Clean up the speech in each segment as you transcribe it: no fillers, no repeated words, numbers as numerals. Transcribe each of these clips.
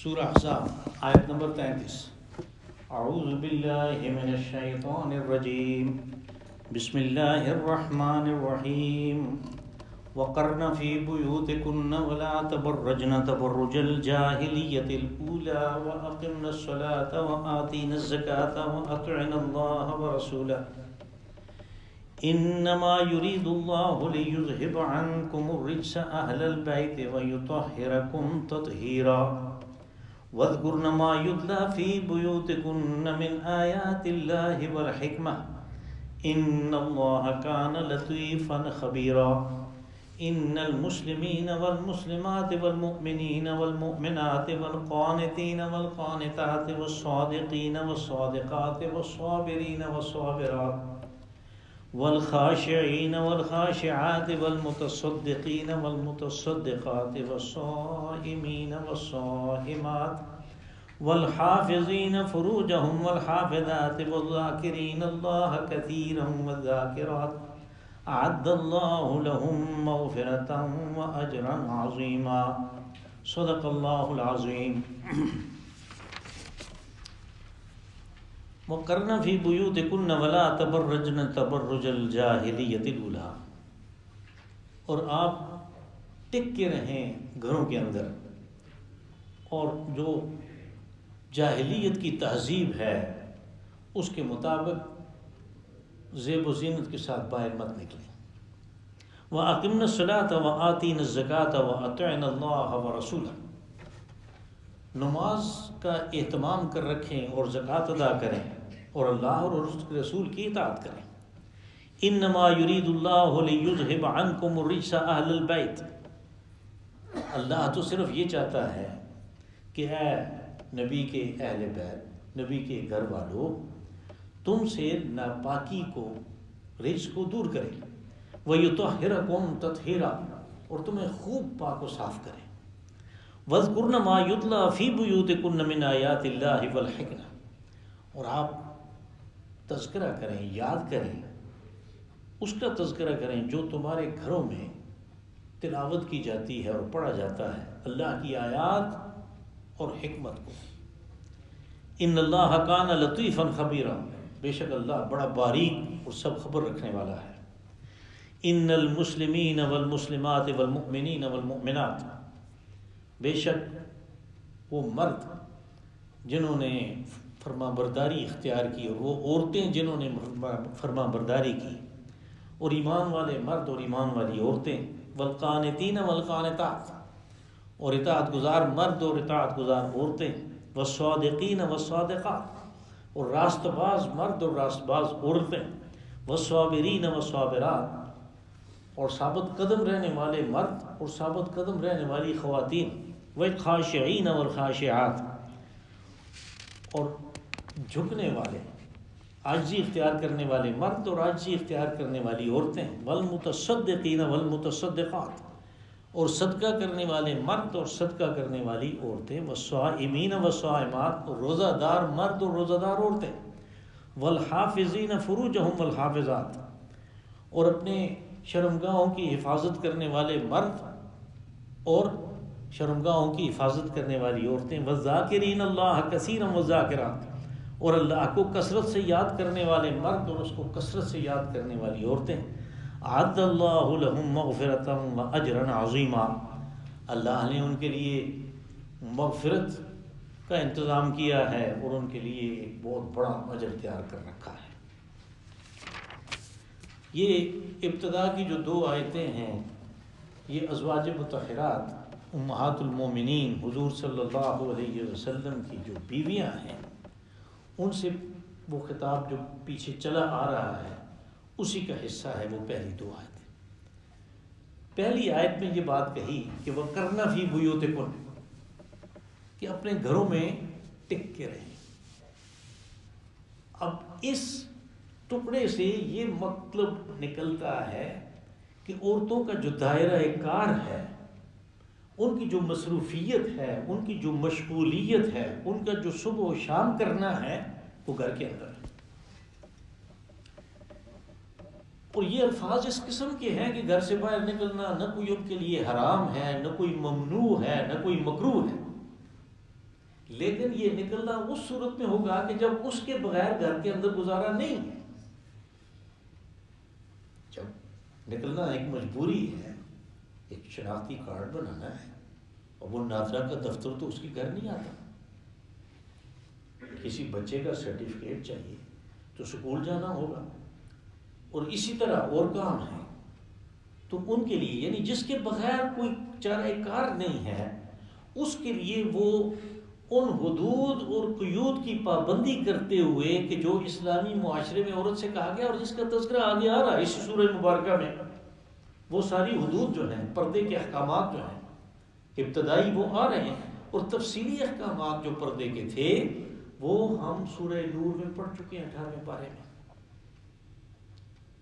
سورہ احزاب آیت نمبر 33۔ اعوذ باللہ من الشیطان الرجیم، بسم اللہ الرحمن الرحیم۔ وقرن فی بیوتکن ولا تبرجن تبرج الجاہلیۃ الاولی واقمن الصلاۃ وآتین الزکاۃ واطعن اللہ ورسولہ انما یرید اللہ لیذہب عنکم الرجس اہل البیت ویطہرکم تطہیرا واذکرن ما یتلی فی بیوتکن من آیات اللہ والحکمہ ان اللہ کان لطیفا خبیرا۔ ان المسلمین والمسلمات والمؤمنین والمؤمنات والقانتین والقانتات والصادقین والصادقات والصابرین والصابرات والخاشعین والخاشعات والمتصدقین والمتصدقات والصائمین والصائمات والحافظین فروجہم والحافظات والذاکرین اللہ کثیرا والذاکرات اعد اللہ لہم مغفرتا واجرا عظیما۔ صدق اللہ العظیم۔ وقرن فی بیوتکن ولا تبرجن تبرج الجاہلیۃ الاولی، اور آپ ٹک کے رہیں گھروں کے اندر، اور جو جاہلیت کی تہذیب ہے اس کے مطابق زیب و زینت کے ساتھ باہر مت نکلیں۔ وَأَقِمْنَ الصَّلَاةَ وَآتِينَ الزَّكَاةَ وَأَطِعْنَ اللَّهَ وَرَسُولَهُ، نماز کا اہتمام کر رکھیں اور زکوٰۃ ادا کریں اور اللہ اور اس کے رسول کی اطاعت کریں۔ انما یرید اللہ لیذہب عنکم الرجس اہل البیت، اللہ تو صرف یہ چاہتا ہے کہ اے نبی کے اہل بیت، نبی کے گھر والوں، تم سے ناپاکی کو، رجس کو دور کرے، وَيُطَهِّرَكُمْ تَطْهِيرًا، اور تمہیں خوب پاک و صاف کرے۔ وَاذْكُرْنَ مَا يُتْلَى فِي بُيُوتِكُنَّ مِنْ آيَاتِ اللَّهِ وَالْحِكْمَةِ، اور آپ تذکرہ کریں، یاد کریں، اس کا تذکرہ کریں جو تمہارے گھروں میں تلاوت کی جاتی ہے اور پڑھا جاتا ہے، اللہ کی آیات اور حکمت کو۔ ان اللہ کان لطیفا خبیرا، بے شک اللہ بڑا باریک اور سب خبر رکھنے والا ہے۔ ان المسلمین والمسلمات والمؤمنین والمؤمنات، بے شک وہ مرد جنہوں نے فرما برداری اختیار کی اور وہ عورتیں جنہوں نے فرما برداری کی، اور ایمان والے مرد اور ایمان والی عورتیں، والقانتین والقانتات، اور اطاعت گزار مرد اور اطاعت گزار عورتیں، والصادقین والصادقات، اور راست باز مرد اور راست باز عورتیں، والصابرین والصابرات، اور ثابت قدم رہنے والے مرد اور ثابت قدم رہنے والی خواتین، والخاشعین والخاشعات، اور جھکنے والے، عاجزی اختیار کرنے والے مرد اور عاجزی اختیار کرنے والی عورتیں، والمتصدقین والمتصدقات، اور صدقہ کرنے والے مرد اور صدقہ کرنے والی عورتیں، والصائمین والصائمات، اور روزہ دار مرد اور روزہ دار عورتیں، والحافظین فروجہم والحافظات، اور اپنے شرمگاہوں کی حفاظت کرنے والے مرد اور شرمگاہوں کی حفاظت کرنے والی عورتیں، والذاکرین اللہ کثیرا والذاکرات، اور اللہ کو کثرت سے یاد کرنے والے مرد اور اس کو کثرت سے یاد کرنے والی عورتیں۔ اعد اللہ لہم مغفرتا واجرا عظیما، اللہ نے ان کے لیے مغفرت کا انتظام کیا ہے اور ان کے لیے ایک بہت بڑا اجر تیار کر رکھا ہے۔ یہ ابتدا کی جو دو آیتیں ہیں یہ ازواج مطہرات امہات المومنین حضور صلی اللہ علیہ وسلم کی جو بیویاں ہیں ان سے وہ خطاب جو پیچھے چلا آ رہا ہے اسی کا حصہ ہے وہ پہلی دو آیتیں۔ پہلی آیت میں یہ بات کہی کہ وَقَرْنَ فِي بُيُوتِكُنَّ، کہ اپنے گھروں میں ٹک کے رہیں۔ اب اس ٹکڑے سے یہ مطلب نکلتا ہے کہ عورتوں کا جو دائرہ کار ہے، ان کی جو مصروفیت ہے، ان کی جو مشغولیت ہے، ان کا جو صبح و شام کرنا ہے وہ گھر کے اندر ہے۔ اور یہ الفاظ اس قسم کے ہیں کہ گھر سے باہر نکلنا نہ کوئی ان کے لیے حرام ہے، نہ کوئی ممنوع ہے، نہ کوئی مکروہ ہے، لیکن یہ نکلنا اس صورت میں ہوگا کہ جب اس کے بغیر گھر کے اندر گزارا نہیں ہے. جب نکلنا ایک مجبوری ہے، ایک شناختی کارڈ بنانا ہے، اور وہ ناظرہ کا دفتر تو اس کے گھر نہیں آتا. کسی بچے کا سرٹیفکیٹ چاہیے تو سکول جانا ہوگا، اور اسی طرح اور کام ہے. تو ان کے لیے یعنی جس کے بغیر کوئی چارہ کار نہیں ہے، اس کے لیے وہ ان حدود اور قیود کی پابندی کرتے ہوئے کہ جو اسلامی معاشرے میں عورت سے کہا گیا اور جس کا تذکرہ آگے آ رہا ہے اس سورہ مبارکہ میں، وہ ساری حدود جو ہیں، پردے کے احکامات جو ہیں ابتدائی وہ آ رہے ہیں، اور تفصیلی احکامات جو پردے کے تھے وہ ہم سورہ نور میں پڑھ چکے ہیں 18ویں پارے میں.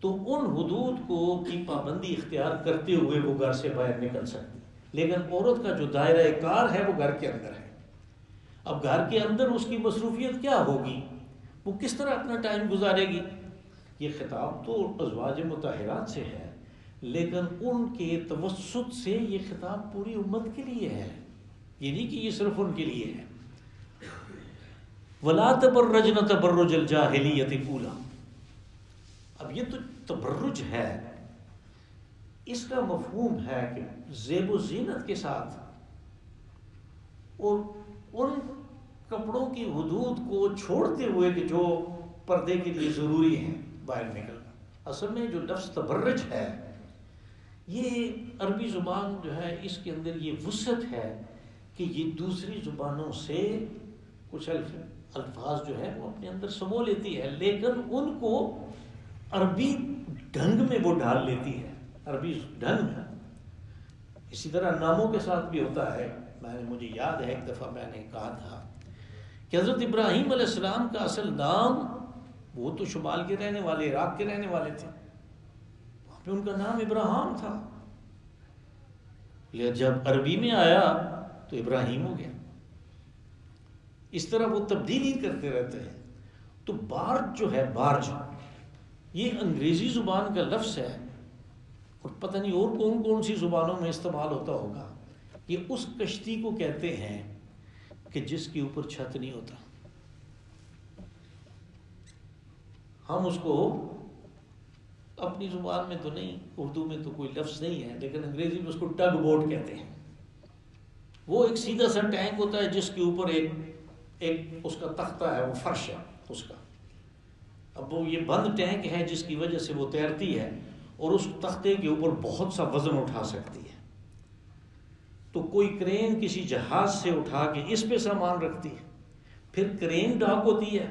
تو ان حدود کو کی پابندی اختیار کرتے ہوئے وہ گھر سے باہر نکل سکتی، لیکن عورت کا جو دائرہ کار ہے وہ گھر کے اندر ہے. اب گھر کے اندر اس کی مصروفیت کیا ہوگی، وہ کس طرح اپنا ٹائم گزارے گی؟ یہ خطاب تو ازواج مطہرات سے ہے، لیکن ان کے توسط سے یہ خطاب پوری امت کے لیے ہے، یہ نہیں کہ یہ صرف ان کے لیے ہے. وَلَا تَبَرَّجْنَ تَبَرُّجَ الْجَاهِلِيَّةِ الْأُولَىٰ. اب یہ تو تبرج ہے، اس کا مفہوم ہے کہ زیب و زینت کے ساتھ اور ان کپڑوں کی حدود کو چھوڑتے ہوئے کہ جو پردے کے لیے ضروری ہیں باہر نکلنا. اصل میں جو لفظ تبرج ہے یہ عربی زبان جو ہے اس کے اندر یہ وسعت ہے کہ یہ دوسری زبانوں سے کچھ الفاظ جو ہے وہ اپنے اندر سمو لیتی ہے، لیکن ان کو عربی ڈھنگ میں وہ ڈال لیتی ہے، عربی ڈھنگ میں. اسی طرح ناموں کے ساتھ بھی ہوتا ہے. مجھے یاد ہے ایک دفعہ میں نے کہا تھا کہ حضرت ابراہیم علیہ السلام کا اصل نام، وہ تو شمال کے رہنے والے، عراق کے رہنے والے تھے، وہاں پہ ان کا نام ابراہیم تھا، لیکن جب عربی میں آیا تو ابراہیم ہو گیا. اس طرح وہ تبدیلی کرتے رہتے ہیں. تو بارج جو ہے، بارج یہ انگریزی زبان کا لفظ ہے، اور پتہ نہیں اور کون کون سی زبانوں میں استعمال ہوتا ہوگا. یہ اس کشتی کو کہتے ہیں کہ جس کے اوپر چھت نہیں ہوتا. ہم اس کو اپنی زبان میں تو نہیں، اردو میں تو کوئی لفظ نہیں ہے، لیکن انگریزی میں اس کو ٹگ بوٹ کہتے ہیں. وہ ایک سیدھا سا ٹینک ہوتا ہے جس کے اوپر ایک اس کا تختہ ہے، وہ فرش ہے اس کا. اب وہ یہ بند ٹینک ہے جس کی وجہ سے وہ تیرتی ہے، اور اس تختے کے اوپر بہت سا وزن اٹھا سکتی ہے. تو کوئی کرین کسی جہاز سے اٹھا کے اس پہ سامان رکھتی ہے، پھر کرین ڈاک ہوتی ہے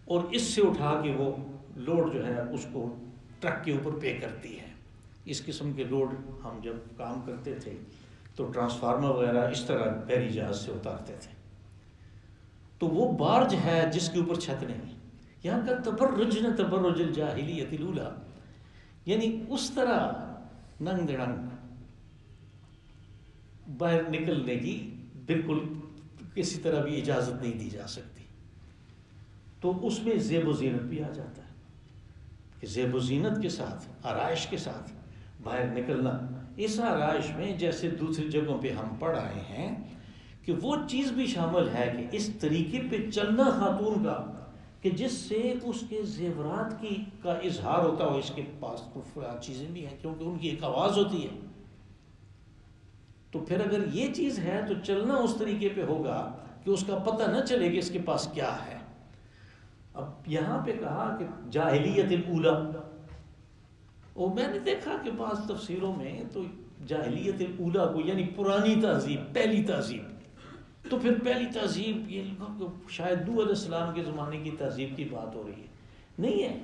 اور اس سے اٹھا کے وہ لوڈ جو ہے اس کو ٹرک کے اوپر پے کرتی ہے. اس قسم کے لوڈ ہم جب کام کرتے تھے تو ٹرانسفارمر وغیرہ اس طرح بحری جہاز سے اتارتے تھے. تو وہ بارج ہے جس کے اوپر چھت نہیں. یہاں کا تبرج نہ تبرج الجاہلیت الاولیٰ، یعنی اس طرح ننگ دڑنگ باہر نکلنے کی بالکل کسی طرح بھی اجازت نہیں دی جا سکتی. تو اس میں زیب و زینت بھی آ جاتا ہے کہ زیب و زینت کے ساتھ، آرائش کے ساتھ باہر نکلنا. اس آرائش میں جیسے دوسری جگہوں پہ ہم پڑھ آئے ہیں کہ وہ چیز بھی شامل ہے کہ اس طریقے پہ چلنا خاتون کا کہ جس سے اس کے زیورات کا اظہار ہوتا ہو. اس کے پاس تو فلاں چیزیں بھی ہیں کیونکہ ان کی ایک آواز ہوتی ہے. تو پھر اگر یہ چیز ہے تو چلنا اس طریقے پہ ہوگا کہ اس کا پتہ نہ چلے کہ اس کے پاس کیا ہے. اب یہاں پہ کہا کہ جاہلیت الاولیٰ، اور میں نے دیکھا کہ بعض تفسیروں میں تو جاہلیت الاولیٰ کو یعنی پرانی تہذیب، پہلی تہذیب. تو پھر پہلی تہذیب یہ شاید نوح علیہ السلام کے زمانے کی تہذیب کی بات ہو رہی ہے. نہیں ہے،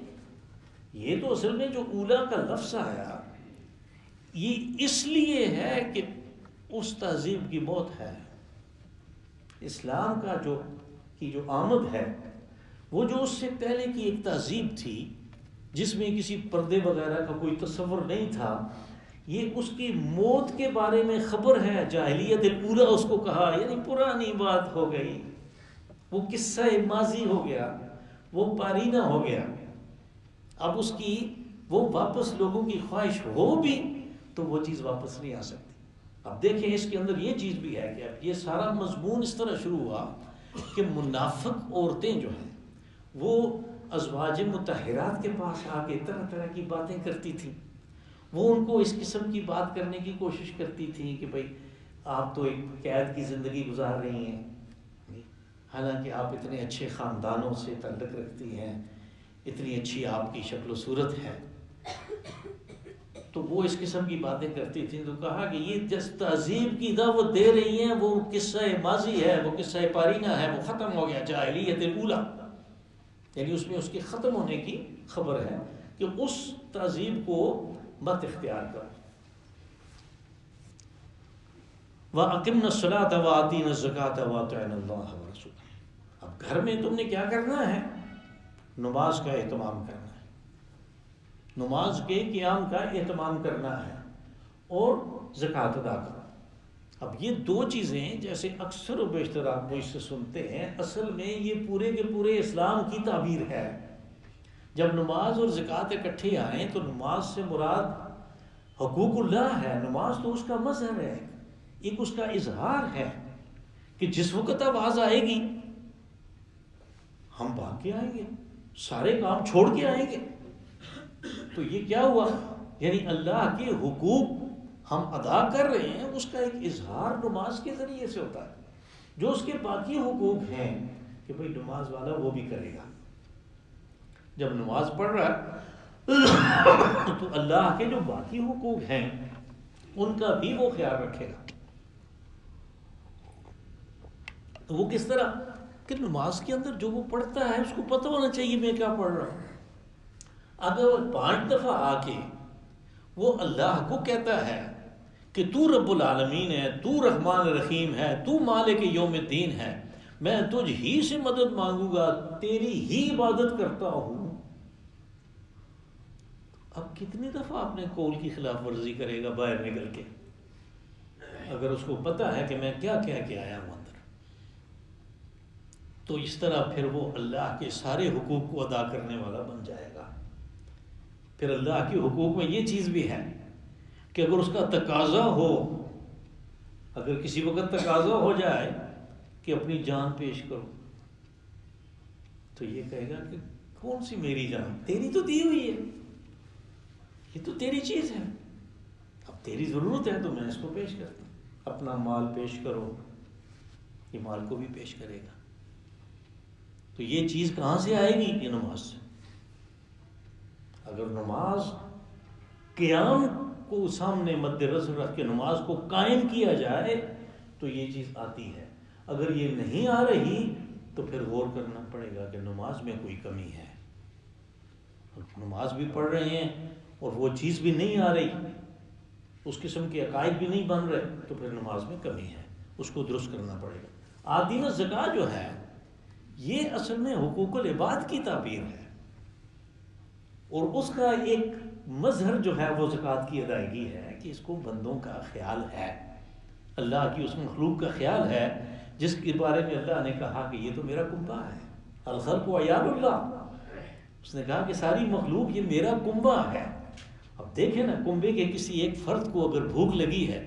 یہ تو اصل میں جو اولیٰ کا لفظ آیا یہ اس لیے ہے کہ اس تہذیب کی موت ہے. اسلام کا جو آمد ہے وہ جو اس سے پہلے کی ایک تہذیب تھی جس میں کسی پردے وغیرہ کا کوئی تصور نہیں تھا، یہ اس کی موت کے بارے میں خبر ہے. جاہلیت الاولیٰ اس کو کہا، یعنی پرانی بات ہو گئی، وہ قصہ ماضی ہو گیا، وہ پارینہ ہو گیا. اب اس کی وہ واپس لوگوں کی خواہش ہو بھی تو وہ چیز واپس نہیں آ سکتی. اب دیکھیں اس کے اندر یہ چیز بھی ہے کہ اب یہ سارا مضمون اس طرح شروع ہوا کہ منافق عورتیں جو ہیں وہ ازواج مطہرات کے پاس آ کے طرح طرح کی باتیں کرتی تھیں. وہ ان کو اس قسم کی بات کرنے کی کوشش کرتی تھیں کہ بھائی آپ تو ایک قید کی زندگی گزار رہی ہیں، حالانکہ آپ اتنے اچھے خاندانوں سے تعلق رکھتی ہیں، اتنی اچھی آپ کی شکل و صورت ہے. تو وہ اس قسم کی باتیں کرتی تھیں. تو کہا کہ یہ جس تہذیب کی دعوت دے رہی ہیں وہ قصہ ماضی ہے، وہ قصہ پارینہ ہے، وہ ختم ہو گیا، جاہلیت الاولیٰ، یعنی اس میں اس کے ختم ہونے کی خبر ہے کہ اس تہذیب کو مت اختیار کرو. وَأَقِمْنَ الصَّلَاةَ وَآتِينَ الزَّكَاةَ وَأَطِعْنَ اللَّهَ وَرَسُولَهُ. اب گھر میں تم نے کیا کرنا ہے؟ نماز کا اہتمام کرنا ہے، نماز کے قیام کا اہتمام کرنا ہے اور زکوٰۃ ادا کرنا. اب یہ دو چیزیں جیسے اکثر و بیشتر آپ مجھ سے سنتے ہیں، اصل میں یہ پورے کے پورے اسلام کی تعبیر ہے. جب نماز اور زکوٰۃ اکٹھے آئیں تو نماز سے مراد حقوق اللہ ہے. نماز تو اس کا مظہر ہے، ایک اس کا اظہار ہے کہ جس وقت آواز آئے گی ہم بھاگ کے آئیں گے، سارے کام چھوڑ کے آئیں گے. تو یہ کیا ہوا؟ یعنی اللہ کے حقوق ہم ادا کر رہے ہیں، اس کا ایک اظہار نماز کے ذریعے سے ہوتا ہے. جو اس کے باقی حقوق ہیں کہ بھئی نماز والا وہ بھی کرے گا. جب نماز پڑھ رہا ہے تو اللہ کے جو باقی حقوق ہیں ان کا بھی وہ خیال رکھے گا. تو وہ کس طرح کہ نماز کے اندر جو وہ پڑھتا ہے اس کو پتہ ہونا چاہیے میں کیا پڑھ رہا ہوں. اگر 5 دفعہ آ کے وہ اللہ کو کہتا ہے کہ تو رب العالمین ہے، تو رحمان الرحیم ہے، تو مالک یوم الدین ہے، میں تجھ ہی سے مدد مانگوں گا، تیری ہی عبادت کرتا ہوں، اب کتنی دفعہ اپنے قول کی خلاف ورزی کرے گا باہر نکل کے، اگر اس کو پتا ہے کہ میں کیا کہہ کے آیا ہوں اندر. تو اس طرح پھر وہ اللہ کے سارے حقوق کو ادا کرنے والا بن جائے گا. پھر اللہ کے حقوق میں یہ چیز بھی ہے کہ اگر اس کا تقاضا ہو، اگر کسی وقت تقاضا ہو جائے کہ اپنی جان پیش کرو، تو یہ کہے گا کہ کون سی میری جان، تیری تو دی ہوئی ہے، یہ تو تیری چیز ہے، اب تیری ضرورت ہے تو میں اس کو پیش کرتا ہوں. اپنا مال پیش کرو، یہ مال کو بھی پیش کرے گا. تو یہ چیز کہاں سے آئے گی؟ یہ نماز سے. اگر نماز قیام کو سامنے مد نظر رکھ کے نماز کو قائم کیا جائے تو یہ چیز آتی ہے. اگر یہ نہیں آ رہی تو پھر غور کرنا پڑے گا کہ نماز میں کوئی کمی ہے. نماز بھی پڑھ رہے ہیں اور وہ چیز بھی نہیں آ رہی، اس قسم کے عقائد بھی نہیں بن رہے، تو پھر نماز میں کمی ہے، اس کو درست کرنا پڑے گا. آدین الزکاۃ جو ہے یہ اصل میں حقوق العباد کی تعبیر ہے، اور اس کا ایک مظہر جو ہے وہ زکوٰۃ کی ادائیگی ہے کہ اس کو بندوں کا خیال ہے، اللہ کی اس مخلوق کا خیال ہے جس کے بارے میں اللہ نے کہا کہ یہ تو میرا کنبہ ہے، الخلق عیال اللہ. اس نے کہا کہ ساری مخلوق یہ میرا کنبہ ہے. اب دیکھیں نا، کنبے کے کسی ایک فرد کو اگر بھوک لگی ہے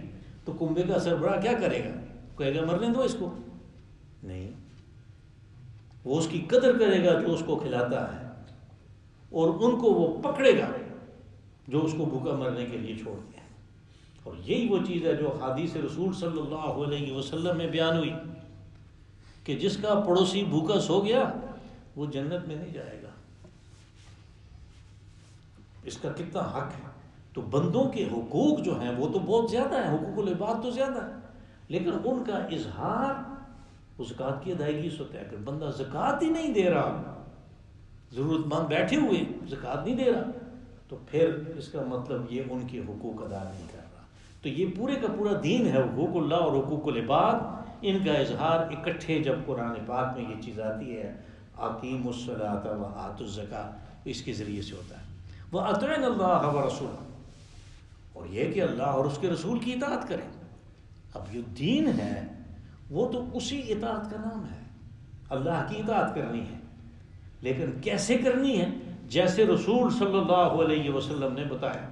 تو کنبے کا سربراہ کیا کرے گا؟ کہے گا مرنے دو اس کو؟ نہیں، وہ اس کی قدر کرے گا جو اس کو کھلاتا ہے، اور ان کو وہ پکڑے گا جو اس کو بھوکا مرنے کے لیے چھوڑ دیا. اور یہی وہ چیز ہے جو حدیث رسول صلی اللہ علیہ وسلم میں بیان ہوئی کہ جس کا پڑوسی بھوکا سو گیا وہ جنت میں نہیں جائے گا. اس کا کتنا حق ہے. تو بندوں کے حقوق جو ہیں وہ تو بہت زیادہ ہیں، حقوق العباد تو زیادہ ہے، لیکن ان کا اظہار زکوٰۃ کی ادائیگی سے ہوتا ہے. اگر بندہ زکوٰۃ ہی نہیں دے رہا، ضرورت مند بیٹھے ہوئے زکوٰۃ نہیں دے رہا، تو پھر اس کا مطلب یہ ان کے حقوق ادا نہیں کر رہا. تو یہ پورے کا پورا دین ہے، حقوق اللہ اور حقوق العباد، ان کا اظہار اکٹھے جب قرآن پاک میں یہ چیز آتی ہے اقیموا الصلاۃ وآتوا الزکاۃ، اس کے ذریعے سے ہوتا ہے. وَأَطِعْنَ اللَّهَ وَرَسُولَهُ، اور یہ کہ اللہ اور اس کے رسول کی اطاعت کریں. اب یہ دین ہے وہ تو اسی اطاعت کا نام ہے، اللہ کی اطاعت کرنی ہے، لیکن کیسے کرنی ہے؟ جیسے رسول صلی اللہ علیہ وسلم نے بتایا.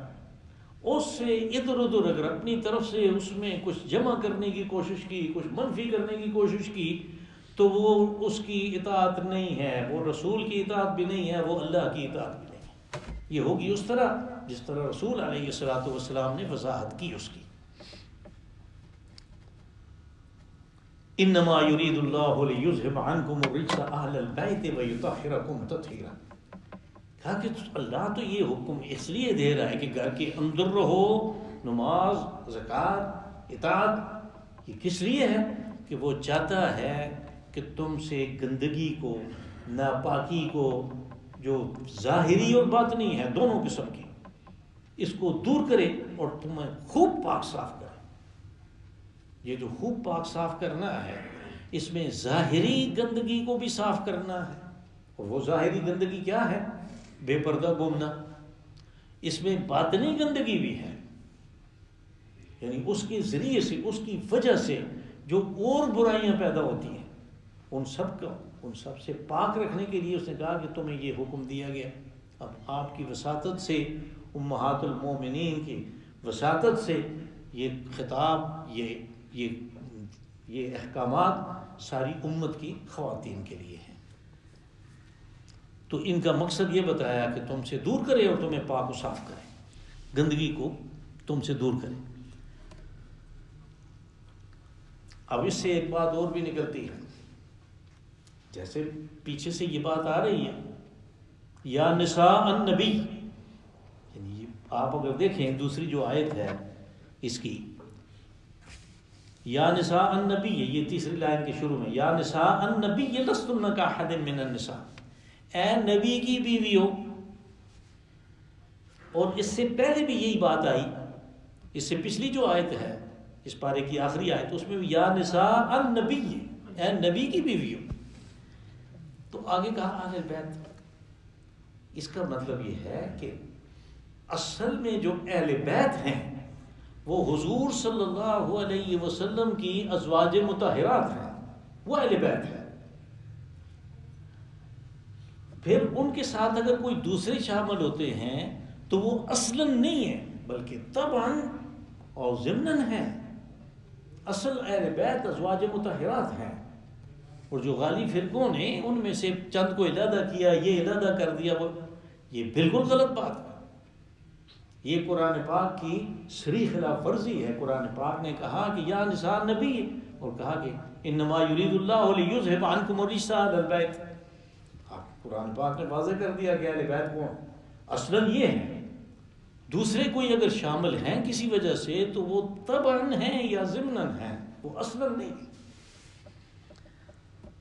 اس سے ادھر ادھر اگر اپنی طرف سے اس میں کچھ جمع کرنے کی کوشش کی، کچھ منفی کرنے کی کوشش کی، تو وہ اس کی اطاعت نہیں ہے، وہ رسول کی اطاعت بھی نہیں ہے، وہ اللہ کی اطاعت بھی نہیں ہے۔ یہ ہوگی اس طرح جس طرح رسول علیہ الصلوۃ والسلام نے وضاحت کی اس کی۔ انما یرید اللہ لیذھب عنکم الرجس اہل البیت ویطہرکم تطہیرا۔ کہا کہ اللہ تو یہ حکم اس لیے دے رہا ہے کہ گھر کے اندر رہو، نماز، زکوٰۃ، اطاعت، یہ کس لیے ہے کہ وہ چاہتا ہے کہ تم سے گندگی کو، ناپاکی کو، جو ظاہری اور باطنی ہے دونوں قسم کی، اس کو دور کرے اور تمہیں خوب پاک صاف کرے۔ یہ جو خوب پاک صاف کرنا ہے، اس میں ظاہری گندگی کو بھی صاف کرنا ہے، اور وہ ظاہری گندگی کیا ہے؟ بے پردہ گھومنا۔ اس میں باطنی گندگی بھی ہے، یعنی اس کے ذریعے سے، اس کی وجہ سے جو اور برائیاں پیدا ہوتی ہیں، ان سب سے پاک رکھنے کے لیے اس نے کہا کہ تمہیں یہ حکم دیا گیا۔ اب آپ کی وساطت سے، امہات المومنین کی وساطت سے یہ خطاب، یہ احکامات ساری امت کی خواتین کے لیے ہیں۔ تو ان کا مقصد یہ بتایا کہ تم سے دور کرے اور تمہیں پاک و صاف کرے، گندگی کو تم سے دور کرے۔ اب اس سے ایک بات اور بھی نکلتی ہے، جیسے پیچھے سے یہ بات آ رہی ہے یا نساء النبی، یعنی آپ اگر دیکھیں دوسری جو آیت ہے اس کی، یا نساء النبی، یہ تیسری لائن کے شروع میں، یا نساء النبی لستن کاحد من النساء، اے نبی کی بیویوں۔ اور اس سے پہلے بھی یہی بات آئی، اس سے پچھلی جو آیت ہے اس پارے کی آخری آیت، اس میں بھی یا نساء النبی، اے نبی کی بیویوں۔ تو آگے کہا اہل بیت۔ اس کا مطلب یہ ہے کہ اصل میں جو اہل بیت ہیں وہ حضور صلی اللہ علیہ وسلم کی ازواج مطہرات ہیں، وہ اہل بیت ہیں۔ پھر ان کے ساتھ اگر کوئی دوسرے شامل ہوتے ہیں تو وہ اصلاً نہیں ہے بلکہ طبعاً اور ضمناً ہیں۔ اصل اہل بیت ازواج مطہرات ہیں، اور جو غالی فرقوں نے ان میں سے چند کو علیحدہ کیا، یہ علیحدہ کر دیا، وہ یہ بالکل غلط بات ہے۔ یہ قرآن پاک کی صریح خلاف ورزی ہے۔ قرآن پاک نے کہا کہ یا نساء نبی، اور کہا کہ انما یرید اللہ لیذھب عنکم الرجس اہل البیت۔ قرآن پاک نے واضح کر دیا کہ اہل بیت کون؟ اصلاً یہ ہیں۔ دوسرے کوئی اگر شامل ہیں کسی وجہ سے تو وہ طبعاً ہیں یا ضمناً ہیں، وہ اصلاً نہیں۔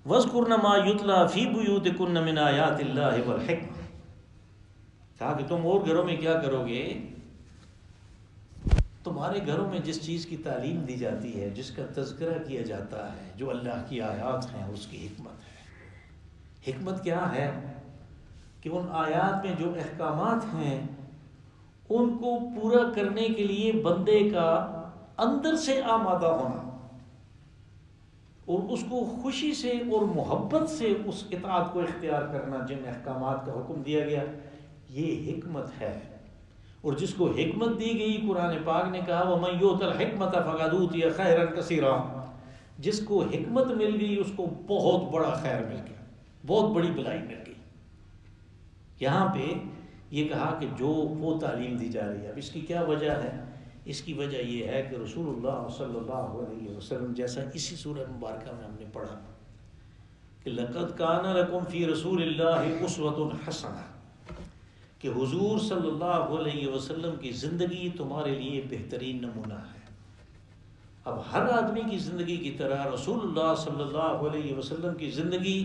وَاذْكُرْنَ مَا يُتْلَى فِي بُيُوتِكُنَّ مِنْ آيَاتِ اللَّهِ وَالْحِكْمَةِ۔ کہا کہ تم اور گھروں میں کیا کرو گے؟ تمہارے گھروں میں جس چیز کی تعلیم دی جاتی ہے، جس کا تذکرہ کیا جاتا ہے، جو اللہ کی آیات ہیں، اس کی حکمت ہے۔ حکمت کیا ہے؟ کہ ان آیات میں جو احکامات ہیں ان کو پورا کرنے کے لیے بندے کا اندر سے آمادہ ہونا، اور اس کو خوشی سے اور محبت سے اس اطاعت کو اختیار کرنا جن احکامات کا حکم دیا گیا، یہ حکمت ہے۔ اور جس کو حکمت دی گئی، قرآن پاک نے کہا وَمَن يُؤْتَ الْحِكْمَةَ فَقَدْ أُوتِيَ خَيْرًا كَثِيرًا، جس کو حکمت مل گئی اس کو بہت بڑا خیر مل گیا، بہت بڑی بھلائی مل گئی۔ یہاں پہ یہ کہا کہ جو وہ تعلیم دی جا رہی ہے، اب اس کی کیا وجہ ہے؟ اس کی وجہ یہ ہے کہ رسول اللہ صلی اللہ علیہ وسلم، جیسا اسی سورہ مبارکہ میں ہم نے پڑھا کہ لَقَدْ كَانَ لَكُمْ فِي رَسُولِ اللَّهِ أُسْوَةٌ حَسَنَةٌ، کہ حضور صلی اللہ علیہ وسلم کی زندگی تمہارے لیے بہترین نمونہ ہے۔ اب ہر آدمی کی زندگی کی طرح رسول اللہ صلی اللہ علیہ وسلم کی زندگی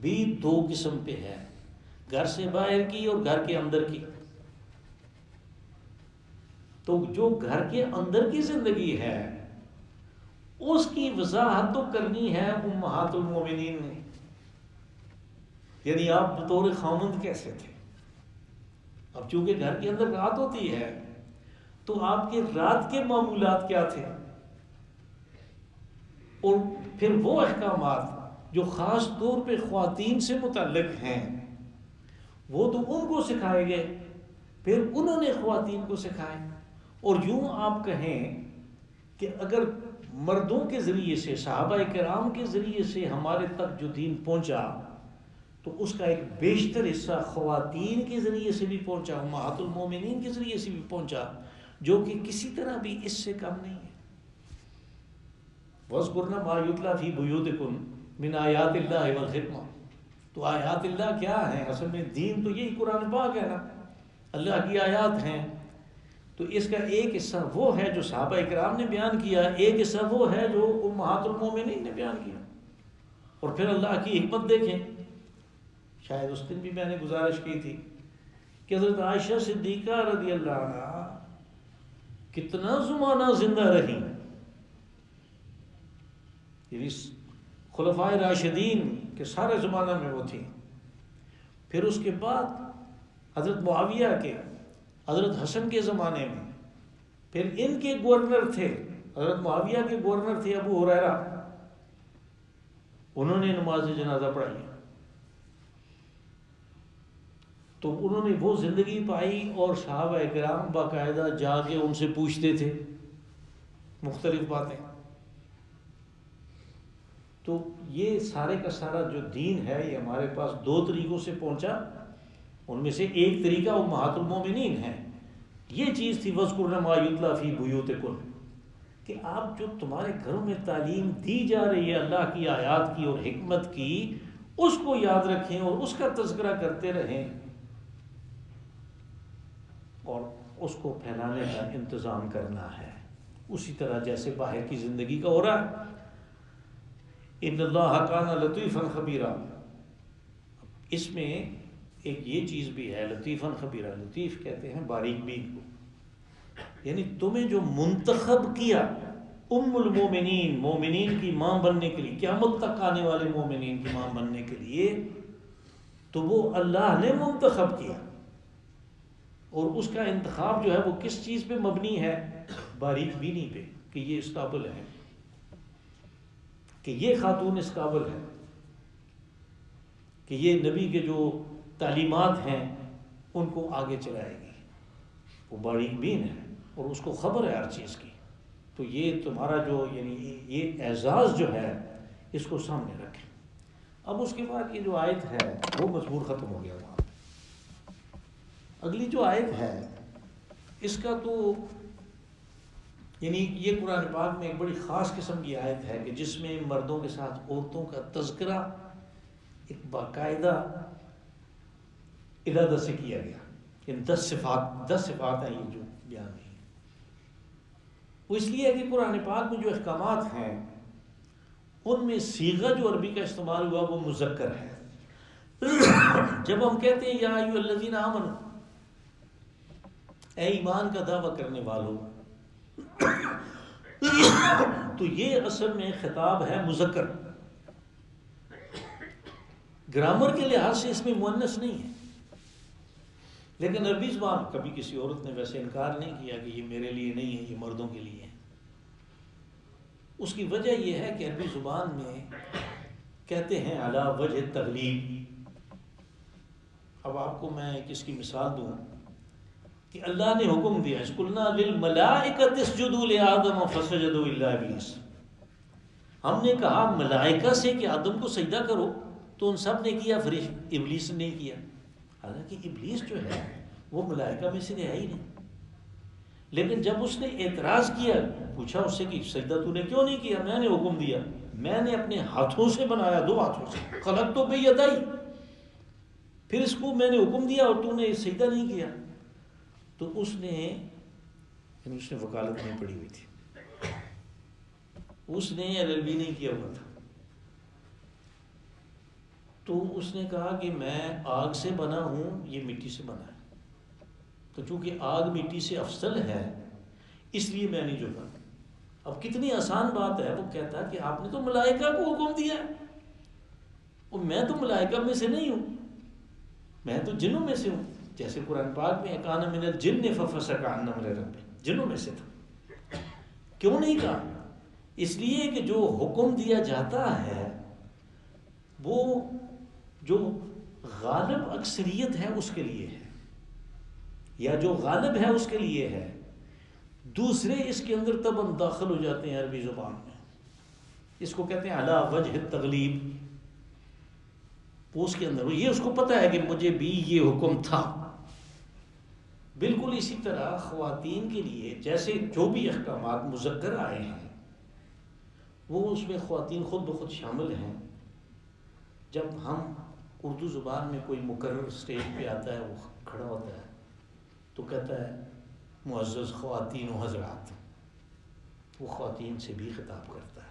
بھی دو قسم پہ ہے، گھر سے باہر کی اور گھر کے اندر کی۔ تو جو گھر کے اندر کی زندگی ہے اس کی وضاحت تو کرنی ہے امہات المومنین نے، یعنی آپ بطور خاوند کیسے تھے۔ اب چونکہ گھر کے اندر رات ہوتی ہے تو آپ کے رات کے معمولات کیا تھے، اور پھر وہ احکامات جو خاص طور پہ خواتین سے متعلق ہیں وہ تو ان کو سکھائے گئے پھر انہوں نے خواتین کو سکھائے. اور یوں آپ کہیں کہ اگر مردوں کے ذریعے سے، صحابہ کرام کے ذریعے سے ہمارے تک جو دین پہنچا، تو اس کا ایک بیشتر حصہ خواتین کے ذریعے سے بھی پہنچا، امہات المومنین کے ذریعے سے بھی پہنچا، جو کہ کسی طرح بھی اس سے کم نہیں ہے. وَاذْكُرْنَ مَا يُتْلَى فِي بُيُوتِكُنَّ مِنْ آیَاتِ اللَّهِ وَالْحِکْمَةِ. تو آیات اللہ کیا ہیں؟ اصل میں دین تو یہی قرآن پاک ہے نا، اللہ کی آیات ہیں. تو اس کا ایک حصہ وہ ہے جو صحابہ اکرام نے بیان کیا، ایک حصہ وہ ہے جو امہات المومنین نے بیان کیا. اور پھر اللہ کی حکمت دیکھیں. شاید اس دن بھی میں نے گزارش کی تھی کہ حضرت عائشہ صدیقہ رضی اللہ عنہ کتنا زمانہ زندہ رہی. خلفائے راشدین کے سارے زمانہ میں وہ تھی. پھر اس کے بعد حضرت معاویہ کے، حضرت حسن کے زمانے میں، پھر ان کے گورنر تھے، حضرت معاویہ کے گورنر تھے ابو ہریرہ، انہوں نے نماز جنازہ پڑھائی. تو انہوں نے وہ زندگی پائی، اور صحابہ کرام باقاعدہ جا کے ان سے پوچھتے تھے مختلف باتیں. تو یہ سارے کا سارا جو دین ہے یہ ہمارے پاس دو طریقوں سے پہنچا. ان میں سے ایک طریقہ امہات المومنین ہے. یہ چیز تھی وَاذْكُرْنَ مَا يُتْلَى فِي بُيُوتِكُنَّ، کہ آپ جو تمہارے گھروں میں تعلیم دی جا رہی ہے اللہ کی آیات کی اور حکمت کی، اس کو یاد رکھیں اور اس کا تذکرہ کرتے رہیں، اور اس کو پھیلانے کا انتظام کرنا ہے اسی طرح جیسے باہر کی زندگی کا ہو رہا ہے. ان اللہ کان لطیفا خبیرا. اس میں ایک یہ چیز بھی ہے لطیفا خبیرا. لطیف کہتے ہیں باریک بین کو، یعنی تمہیں جو منتخب کیا ام المومنین، مومنین کی ماں بننے کے لیے، قیامت تک آنے والے مومنین کی ماں بننے کے لیے، تو وہ اللہ نے منتخب کیا. اور اس کا انتخاب جو ہے وہ کس چیز پہ مبنی ہے؟ باریک بینی پہ، کہ یہ اس قابل ہے، کہ یہ خاتون اس قابل ہے، کہ یہ نبی کے جو تعلیمات ہیں ان کو آگے چلائے گی. وہ باریک بین ہے اور اس کو خبر ہے ہر چیز کی. تو یہ تمہارا جو یعنی یہ اعزاز جو ہے اس کو سامنے رکھیں. اب اس کے بعد یہ جو آیت ہے وہ مضمون ختم ہو گیا وہاں. اگلی جو آیت ہے اس کا تو یعنی یہ قرآن پاک میں ایک بڑی خاص قسم کی آیت ہے کہ جس میں مردوں کے ساتھ عورتوں کا تذکرہ ایک باقاعدہ ارادہ سے کیا گیا. ان 10 صفات ہیں یہ جو بیان ہوئی. وہ اس لیے ہے کہ قرآن پاک میں جو احکامات ہیں ان میں صیغہ جو عربی کا استعمال ہوا وہ مذکر ہے. جب ہم کہتے ہیں یا ایھا الذین آمنوا، اے ایمان کا دعویٰ کرنے والوں، تو یہ اصل میں خطاب ہے مذکر. گرامر کے لحاظ سے اس میں مؤنث نہیں ہے، لیکن عربی زبان کبھی کسی عورت نے ویسے انکار نہیں کیا کہ یہ میرے لیے نہیں ہے، یہ مردوں کے لیے ہے. اس کی وجہ یہ ہے کہ عربی زبان میں کہتے ہیں علی وجہ تغلیب. اب آپ کو میں اس کی مثال دوں کہ اللہ نے حکم دیا قُلْنَا لِلْمَلَائِكَةِ اسْجُدُوا لِآدَمَ فَسَجَدُوا إِلَّا إِبْلِيسَ. ہم نے کہا ملائکہ سے کہ آدم کو سجدہ کرو، تو ان سب نے کیا، فرشتے ابلیس نے نہیں کیا. حالانکہ ابلیس جو ہے وہ ملائکہ میں سے ہے ہی نہیں. لیکن جب اس نے اعتراض کیا، پوچھا اس سے کہ سجدہ تو نے کیوں نہیں کیا؟ میں نے حکم دیا، میں نے اپنے ہاتھوں سے بنایا، 2 ہاتھوں سے، خلق تو بیدی، پھر اس کو میں نے حکم دیا اور تو نے سجدہ نہیں کیا. تو اس نے وکالت نہیں پڑھی ہوئی تھی، اس نے LLB نہیں کیا ہوا تھا. تو اس نے کہا کہ میں آگ سے بنا ہوں، یہ مٹی سے بنا ہے، تو چونکہ آگ مٹی سے افضل ہے اس لیے میں نہیں جھکا. اب کتنی آسان بات ہے. وہ کہتا ہے کہ آپ نے تو ملائکہ کو حکم دیا ہے، اور میں تو ملائکہ میں سے نہیں ہوں، میں تو جنوں میں سے ہوں. جیسے قرآن پاک میں کان من الجن ففسق عن امر ربہ، جنوں میں سے تھا. کیوں نہیں کہا؟ اس لیے کہ جو حکم دیا جاتا ہے وہ جو غالب اکثریت ہے اس کے لیے ہے. یا جو غالب ہے اس کے لیے ہے، دوسرے اس کے اندر تباً داخل ہو جاتے ہیں عربی زبان میں. اس کو کہتے ہیں علی وجہ التغلیب. وہ اس کے اندر یہ اس کو پتہ ہے کہ مجھے بھی یہ حکم تھا. بالکل اسی طرح خواتین کے لیے جیسے جو بھی احکامات مذکر آئے ہیں وہ اس میں خواتین خود بخود شامل ہیں. جب ہم اردو زبان میں کوئی مقرر اسٹیج پہ آتا ہے، وہ کھڑا ہوتا ہے تو کہتا ہے معزز خواتین و حضرات، وہ خواتین سے بھی خطاب کرتا ہے.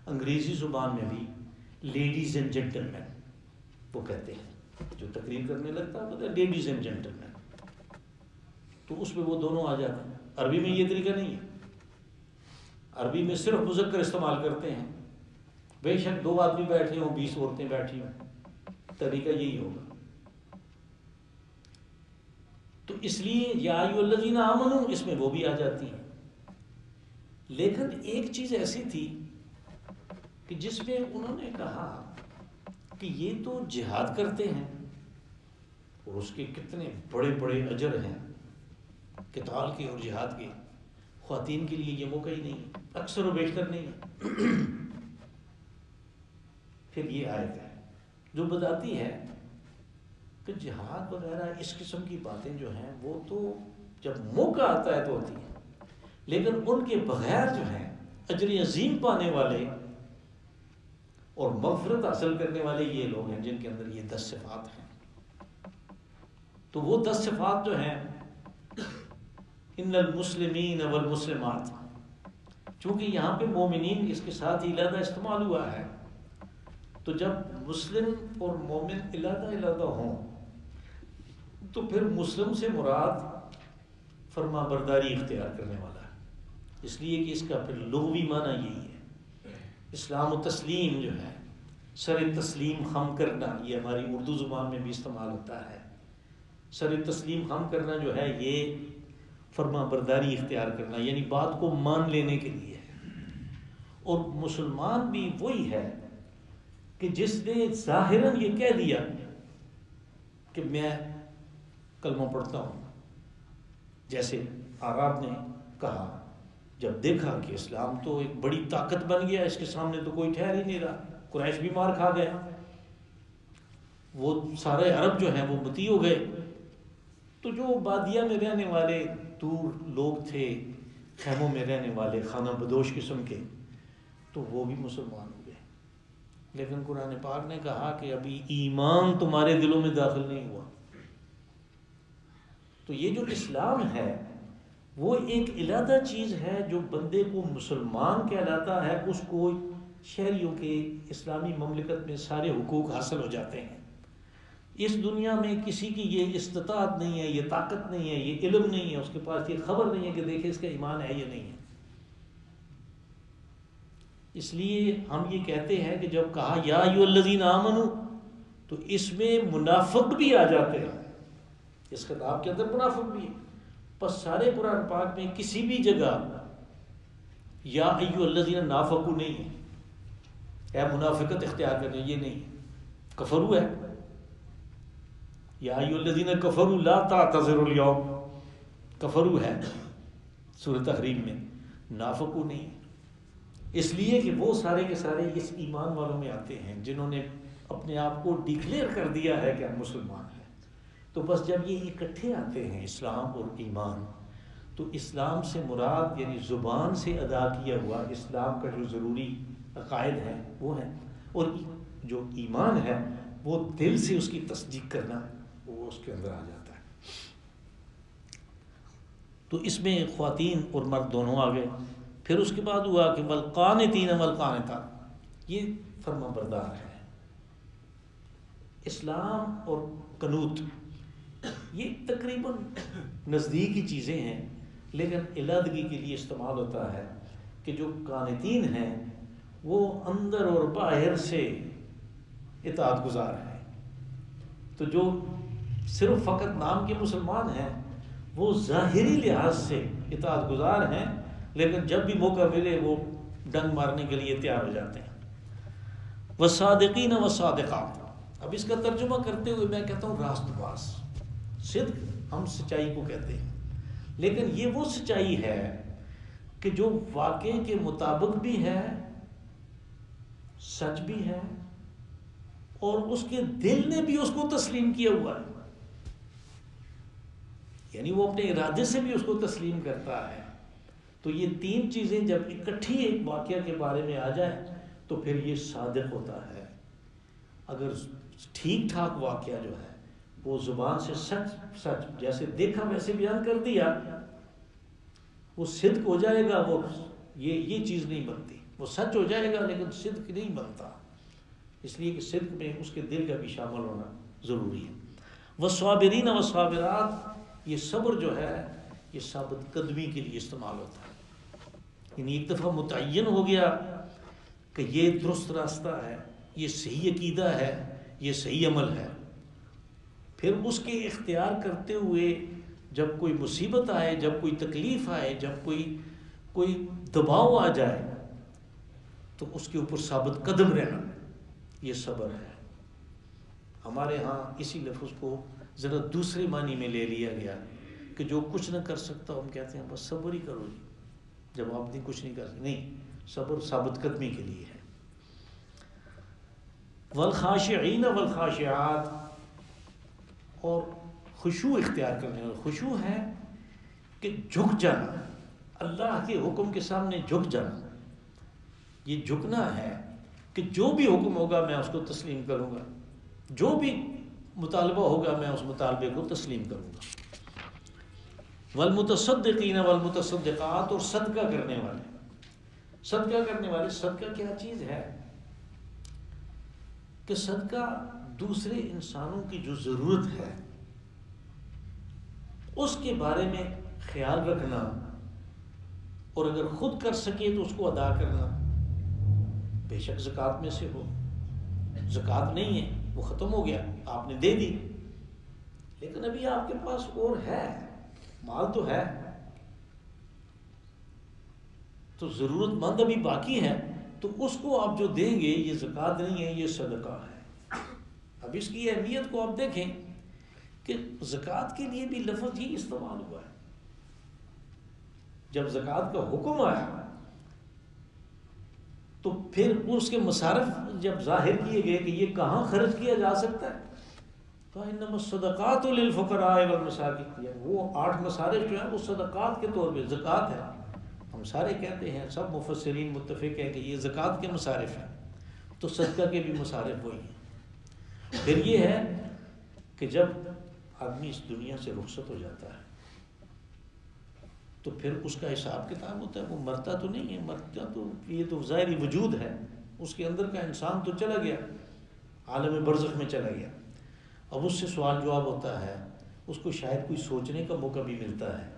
انگریزی زبان میں بھی لیڈیز اینڈ جینٹل مین وہ کہتے ہیں، جو تقریر کرنے لگتا ہے کہتا ہے لیڈیز اینڈ جینٹل مین، تو اس میں وہ دونوں آ جاتے ہیں. عربی میں یہ طریقہ نہیں ہے، عربی میں صرف مذکر استعمال کرتے ہیں. بے شک 2 آدمی بیٹھے ہوں، 20 عورتیں بیٹھی ہوں، طریقہ یہی ہوگا. تو اس لیے یا ایھا الذین آمنوا اس میں وہ بھی آ جاتی ہیں. لیکن ایک چیز ایسی تھی کہ جس میں انہوں نے کہا کہ یہ تو جہاد کرتے ہیں اور اس کے کتنے بڑے بڑے اجر ہیں قتال کے اور جہاد کے، خواتین کے لیے یہ موقع ہی نہیں، اکثر و بیشتر نہیں ہے. پھر یہ آیت ہے جو بتاتی ہے کہ جہاد وغیرہ اس قسم کی باتیں جو ہیں وہ تو جب موقع آتا ہے تو ہوتی ہیں، لیکن ان کے بغیر جو ہیں اجر عظیم پانے والے اور مغفرت حاصل کرنے والے یہ لوگ ہیں جن کے اندر یہ 10 صفات ہیں. تو وہ 10 صفات جو ہیں ان المسلمین والمسلمات، چونکہ یہاں پہ مومنین اس کے ساتھ ہی علیحدہ استعمال ہوا ہے، تو جب مسلم اور مومن علیحدہ علیحدہ ہوں تو پھر مسلم سے مراد فرما برداری اختیار کرنے والا ہے، اس لیے کہ اس کا پھر لغوی معنی یہی ہے. اسلام و تسلیم جو ہے، سر تسلیم خم کرنا، یہ ہماری اردو زبان میں بھی استعمال ہوتا ہے. سر تسلیم خم کرنا جو ہے یہ فرما برداری اختیار کرنا، یعنی بات کو مان لینے کے لیے ہے. اور مسلمان بھی وہی ہے کہ جس نے ظاہراً یہ کہہ دیا کہ میں کلمہ پڑھتا ہوں، جیسے اعراب نے کہا جب دیکھا کہ اسلام تو ایک بڑی طاقت بن گیا، اس کے سامنے تو کوئی ٹھہر ہی نہیں رہا، قریش بھی مار کھا گئے، وہ سارے عرب جو ہیں وہ مطیع ہو گئے. تو جو بادیہ میں رہنے والے دور لوگ تھے، خیموں میں رہنے والے خانہ بدوش قسم کے، تو وہ بھی مسلمان ہو گئے. لیکن قرآن پاک نے کہا کہ ابھی ایمان تمہارے دلوں میں داخل نہیں ہوا. تو یہ جو اسلام ہے وہ ایک علیحدہ چیز ہے جو بندے کو مسلمان کہلاتا ہے، اس کو شہریوں کے اسلامی مملکت میں سارے حقوق حاصل ہو جاتے ہیں. اس دنیا میں کسی کی یہ استطاعت نہیں ہے، یہ طاقت نہیں ہے، یہ علم نہیں ہے، اس کے پاس یہ خبر نہیں ہے کہ دیکھیں اس کا ایمان ہے یا نہیں ہے. اس لیے ہم یہ کہتے ہیں کہ جب کہا یا ایھا الذین آمنوا تو اس میں منافق بھی آ جاتے ہیں، اس خطاب کے اندر منافق بھی ہے. پس سارے قرآن پاک میں کسی بھی جگہ یا ایھا الذین نافقوا نہیں ہے، اے منافقت اختیار کرنے، یہ نہیں ہے. کفروا ہے، یا ایھا الذین کفروا لا تعتذروا اليوم، کفروا ہے سورۃ تحریم میں، نافقوا نہیں. اس لیے کہ وہ سارے کے سارے اس ایمان والوں میں آتے ہیں جنہوں نے اپنے آپ کو ڈکلیئر کر دیا ہے کہ ہم مسلمان ہیں. تو بس جب یہ اکٹھے آتے ہیں اسلام اور ایمان، تو اسلام سے مراد یعنی زبان سے ادا کیا ہوا اسلام کا جو ضروری عقائد ہیں وہ ہیں، اور جو ایمان ہے وہ دل سے اس کی تصدیق کرنا، وہ اس کے اندر آ جاتا ہے. تو اس میں خواتین اور مرد دونوں آ گئے. پھر اس کے بعد ہوا کہ والقانتین والقانتات، یہ فرما بردار ہے. اسلام اور قنوت یہ تقریباً نزدیکی چیزیں ہیں، لیکن علیحدگی کے لیے استعمال ہوتا ہے کہ جو قانتین ہیں وہ اندر اور باہر سے اطاعت گزار ہیں. تو جو صرف فقط نام کے مسلمان ہیں وہ ظاہری لحاظ سے اطاعت گزار ہیں، لیکن جب بھی موقع ملے وہ ڈنگ مارنے کے لیے تیار ہو جاتے ہیں. والصادقین والصادقات، اب اس کا ترجمہ کرتے ہوئے میں کہتا ہوں راست باز. صدق ہم سچائی کو کہتے ہیں، لیکن یہ وہ سچائی ہے کہ جو واقعے کے مطابق بھی ہے، سچ بھی ہے، اور اس کے دل نے بھی اس کو تسلیم کیا ہوا ہے، یعنی وہ اپنے ارادے سے بھی اس کو تسلیم کرتا ہے۔ تو یہ تین چیزیں جب اکٹھی ایک واقعہ کے بارے میں آ جائیں تو پھر یہ صادق ہوتا ہے۔ اگر ٹھیک ٹھاک واقعہ جو ہے وہ زبان سے سچ سچ جیسے دیکھا ویسے بیان کر دیا، وہ صدق ہو جائے گا، وہ یہ چیز نہیں بنتی، وہ سچ ہو جائے گا لیکن صدق نہیں بنتا، اس لیے کہ صدق میں اس کے دل کا بھی شامل ہونا ضروری ہے۔ والصابرین والصابرات، یہ صبر جو ہے یہ ثابت قدمی کے لیے استعمال ہوتا ہے، یعنی ایک دفعہ متعین ہو گیا کہ یہ درست راستہ ہے، یہ صحیح عقیدہ ہے، یہ صحیح عمل ہے، پھر اس کے اختیار کرتے ہوئے جب کوئی مصیبت آئے، جب کوئی تکلیف آئے، جب کوئی دباؤ آ جائے تو اس کے اوپر ثابت قدم رہنا، یہ صبر ہے۔ ہمارے ہاں اسی لفظ کو ذرا دوسرے معنی میں لے لیا گیا کہ جو کچھ نہ کر سکتا ہم کہتے ہیں بس صبر ہی کرو جی، جب آپ نے کچھ نہیں کر سکتے، نہیں، صبر ثابت قدمی کے لیے ہے۔ والخاشعین والخاشعات، اور خشوع اختیار کرنے والا، خشوع ہے کہ جھک جانا، اللہ کے حکم کے سامنے جھک جانا، یہ جھکنا ہے کہ جو بھی حکم ہوگا میں اس کو تسلیم کروں گا، جو بھی مطالبہ ہوگا میں اس مطالبے کو تسلیم کروں گا۔ والمتصدقین والمتصدقات، اور صدقہ کرنے والے، صدقہ کرنے والے، صدقہ کیا چیز ہے کہ صدقہ دوسرے انسانوں کی جو ضرورت ہے اس کے بارے میں خیال رکھنا، اور اگر خود کر سکے تو اس کو ادا کرنا، بے شک زکوٰۃ میں سے ہو، زکوٰۃ نہیں ہے وہ ختم ہو گیا، آپ نے دے دی، لیکن ابھی آپ کے پاس اور ہے، مال تو ہے، تو ضرورت مند ابھی باقی ہے، تو اس کو آپ جو دیں گے یہ زکوٰۃ نہیں ہے، یہ صدقہ ہے۔ اب اس کی اہمیت کو آپ دیکھیں کہ زکوٰۃ کے لیے بھی لفظ ہی استعمال ہوا ہے۔ جب زکوٰۃ کا حکم آیا تو پھر اس کے مصارف جب ظاہر کیے گئے کہ یہ کہاں خرچ کیا جا سکتا ہے، فَإِنَّمَا الصَّدَقَاتُ لِلْفُقَرَاءِ وَالْمَسَاکِینِ، وہ 8 مصارف جو ہیں وہ صدقات کے طور پہ زکوٰۃ ہے۔ ہم سارے کہتے ہیں، سب مفسرین متفق ہیں کہ یہ زکوٰۃ کے مصارف ہیں، تو صدقہ کے بھی مصارف وہی ہیں۔ پھر یہ ہے کہ جب آدمی اس دنیا سے رخصت ہو جاتا ہے تو پھر اس کا حساب کتاب ہوتا ہے، وہ مرتا تو نہیں ہے، مرتا تو یہ تو ظاہری وجود ہے، اس کے اندر کا انسان تو چلا گیا، عالم برزخ میں چلا گیا، اب اس سے سوال جواب ہوتا ہے، اس کو شاید کوئی سوچنے کا موقع بھی ملتا ہے۔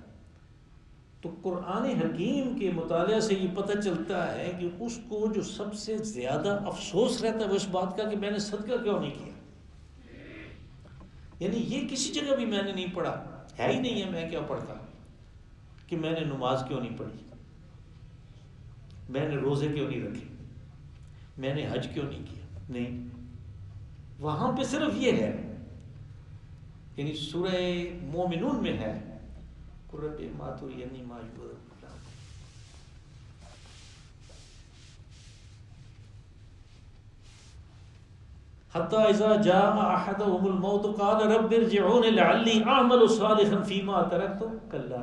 تو قرآن حکیم کے مطالعہ سے یہ پتہ چلتا ہے کہ اس کو جو سب سے زیادہ افسوس رہتا ہے وہ اس بات کا کہ میں نے صدقہ کیوں نہیں کیا، یعنی یہ کسی جگہ بھی میں نے نہیں پڑھا، ہے ہی نہیں ہے، میں کیا پڑھتا کہ میں نے نماز کیوں نہیں پڑھی، میں نے روزے کیوں نہیں رکھے، میں نے حج کیوں نہیں کیا، نہیں، وہاں پہ صرف یہ ہے، یعنی سورہ مومنون میں ہے قرب ماتو یعنی ما یور حتی اذا جاء احدهم الموت قال رب ارجعون لعلی اعمل صالحا فیما ترکت کلا،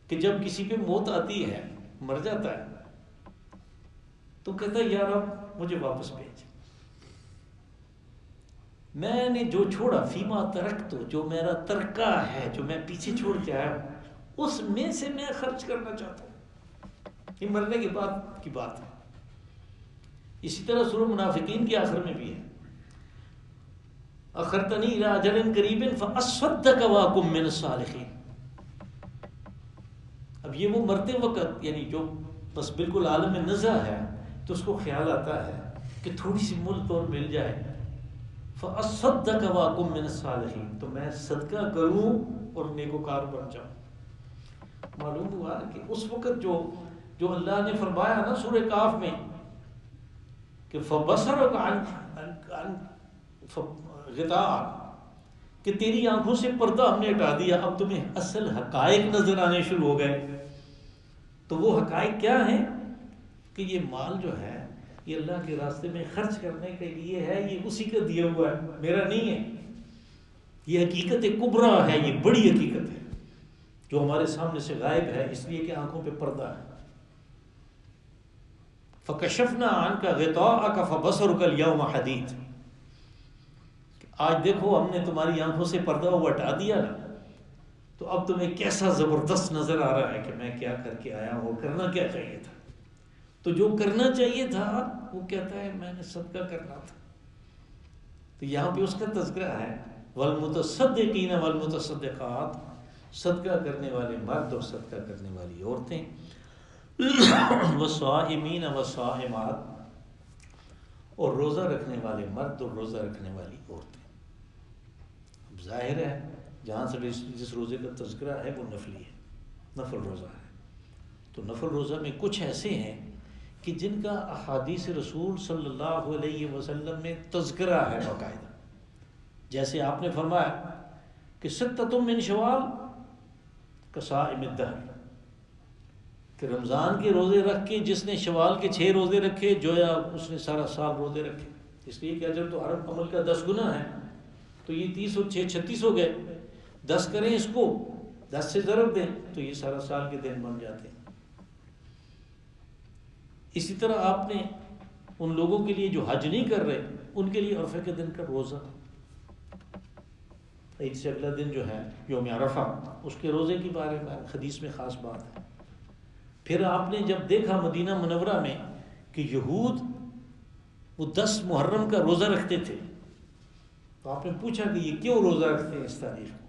کہ جب کسی پہ موت آتی ہے، مر جاتا ہے، تو کہتا ہے یا رب مجھے واپس بھیج، میں نے جو چھوڑا، فیما ترکت، جو میرا ترکہ ہے، جو میں پیچھے چھوڑ کے آیا ہوں، اس میں سے میں خرچ کرنا چاہتا ہوں۔ یہ مرنے کے بعد کی بات ہے۔ اسی طرح سورہ منافقین کے آخر میں بھی ہے، اخرتنی الی اجل قریب فاصدق واکم من الصالحین۔ اب یہ وہ مرتے وقت، یعنی جو بس بالکل عالم نزع ہے، تو اس کو خیال آتا ہے کہ تھوڑی سی ملک اور مل جائے، فاصدق واکم من الصالحین، تو میں صدقہ کروں اور نیکوکار بن جاؤں۔ معلوم ہوا کہ اس وقت جو اللہ نے فرمایا نا سورہ کاف میں کہ فبصرک عن غطاء، کہ تیری آنکھوں سے پردہ ہم نے ہٹا دیا، اب تمہیں اصل حقائق نظر آنے شروع ہو گئے۔ تو وہ حقائق کیا ہیں کہ یہ مال جو ہے یہ اللہ کے راستے میں خرچ کرنے کے لیے ہے، یہ اسی کا دیا ہوا ہے، میرا نہیں ہے۔ یہ حقیقت کبریٰ ہے، یہ بڑی حقیقت ہے جو ہمارے سامنے سے غائب ہے، اس لیے کہ آنکھوں پہ پردہ ہے۔ فَكَشَفْنَا عَنْكَ غِطَاءَكَ فَبَصَرُكَ الْيَوْمَ حَدِيدٌ، آج دیکھو ہم نے تمہاری آنکھوں سے پردہ وہ ہٹا دیا نا، تو اب تمہیں کیسا زبردست نظر آ رہا ہے کہ میں کیا کر کے آیا ہوں، کرنا کیا چاہیے تھا۔ تو جو کرنا چاہیے تھا وہ کہتا ہے میں نے صدقہ کرنا تھا۔ تو یہاں پہ اس کا تذکرہ ہے والمتصدقین والمتصدقات، صدقہ کرنے والے مرد اور صدقہ کرنے والی عورتیں، والصائمین والصائمات، اور روزہ رکھنے والے مرد اور روزہ رکھنے والی عورتیں۔ اب ظاہر ہے جہاں سے جس روزے کا تذکرہ ہے وہ نفلی ہے، نفل روزہ ہے۔ تو نفل روزہ میں کچھ ایسے ہیں کہ جن کا احادیث رسول صلی اللہ علیہ وسلم میں تذکرہ ہے باقاعدہ، جیسے آپ نے فرمایا کہ ستۃ من شوال کصائم الدہر، کہ رمضان کے روزے رکھ کے جس نے شوال کے 6 روزے رکھے جویا اس نے سارا سال روزے رکھے، اس لیے کہ اجر تو ہر عمل کا 10 گنا ہے، تو یہ 30 اور 6 36 ہو گئے، 10 کریں اس کو، 10 سے ضرب دیں تو یہ سارا سال کے دن بن جاتے ہیں۔ اسی طرح آپ نے ان لوگوں کے لیے جو حج نہیں کر رہے ان کے لیے عرفے کے دن کا روزہ، عید سے اگلا دن جو ہے یوم عرفہ، اس کے روزے کے بارے میں حدیث میں خاص بات ہے۔ پھر آپ نے جب دیکھا مدینہ منورہ میں کہ یہود وہ 10 محرم کا روزہ رکھتے تھے، تو آپ نے پوچھا کہ یہ کیوں روزہ رکھتے ہیں اس تاریخ کو؟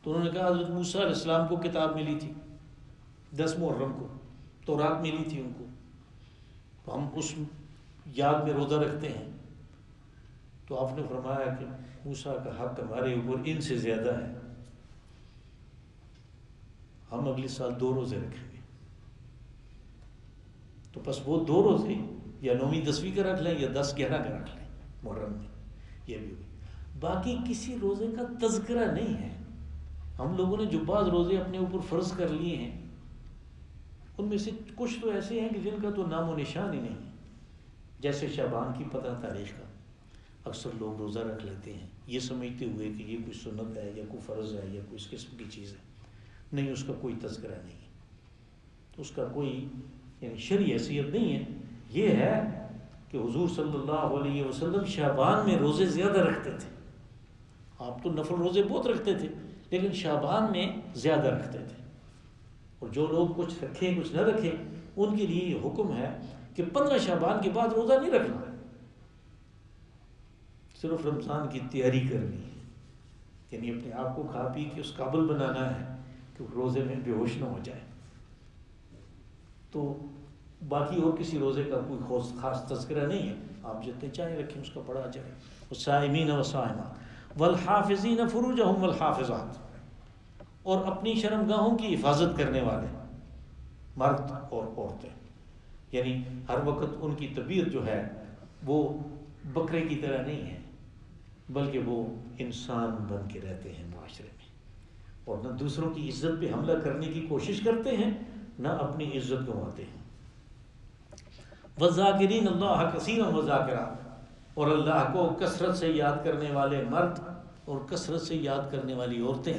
تو انہوں نے کہا حضرت موسیٰ علیہ السلام کو کتاب ملی تھی 10 محرم کو، تورات ملی تھی ان کو، تو ہم اس یاد میں روزہ رکھتے ہیں۔ تو آپ نے فرمایا کہ موسیٰ کا حق ہمارے اوپر ان سے زیادہ ہے، ہم اگلے سال 2 روزے رکھیں گے۔ تو بس وہ 2 روزے یا 9ویں 10ویں کا رکھ لیں یا 10 11 کا رکھ لیں محرم میں، یہ بھی ہوئی۔ باقی کسی روزے کا تذکرہ نہیں ہے۔ ہم لوگوں نے جو بعض روزے اپنے اوپر فرض کر لیے ہیں ان میں سے کچھ تو ایسے ہیں کہ جن کا تو نام و نشان ہی نہیں ہے، جیسے شعبان کی 15 تاریخ کا اکثر لوگ روزہ رکھ لیتے ہیں یہ سمجھتے ہوئے کہ یہ کوئی سنت ہے یا کوئی فرض ہے یا کوئی اس قسم کی چیز ہے، نہیں، اس کا کوئی تذکرہ نہیں ہے، اس کا کوئی یعنی شرعی حیثیت نہیں ہے۔ یہ ہے کہ حضور صلی اللہ علیہ وسلم شعبان میں روزے زیادہ رکھتے تھے، آپ تو نفل روزے بہت رکھتے تھے لیکن شعبان میں زیادہ رکھتے تھے، اور جو لوگ کچھ رکھیں کچھ نہ رکھیں ان کے لیے یہ حکم ہے کہ 15 شعبان کے بعد روزہ نہیں رکھنا، صرف رمضان کی تیاری کرنی ہے، یعنی اپنے آپ کو کھا پی کے اس قابل بنانا ہے کہ روزے میں بے ہوش نہ ہو جائے۔ تو باقی اور کسی روزے کا کوئی خاص تذکرہ نہیں ہے، آپ جتنے چاہیں رکھیں اس کا بڑا اجر ہے۔ والصائمین والصائمات والحافظین فروجہم والحافظات، اور اپنی شرمگاہوں کی حفاظت کرنے والے مرد اور عورتیں، یعنی ہر وقت ان کی طبیعت جو ہے وہ بکرے کی طرح نہیں ہے بلکہ وہ انسان بن کے رہتے ہیں معاشرے میں، اور نہ دوسروں کی عزت پہ حملہ کرنے کی کوشش کرتے ہیں نہ اپنی عزت گنواتے ہیں۔ والذاکرین اللہ کثیرا والذاکرات، اور اللہ کو کثرت سے یاد کرنے والے مرد اور کثرت سے یاد کرنے والی عورتیں،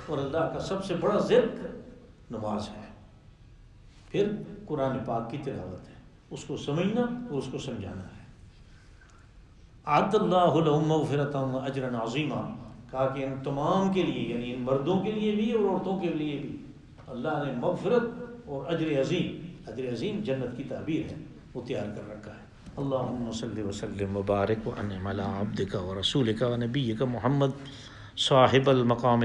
اور اللہ کا سب سے بڑا ذکر نماز ہے، پھر قرآن پاک کی تلاوت ہے، اس کو سمجھنا اور اس کو سمجھانا ہے۔ اعد اللہ لہم مغفرۃ و اجرا عظیما، کہا کہ ان تمام کے لیے یعنی ان مردوں کے لیے بھی اور عورتوں کے لیے بھی اللہ نے مغفرت اور اجر عظیم جنت کی تعبیر ہے وہ تیار کر رکھا ہے۔ اللہم صلی وسلم وبارک وانعم علی عبدک ورسولک ونبیک محمد صاحب المقام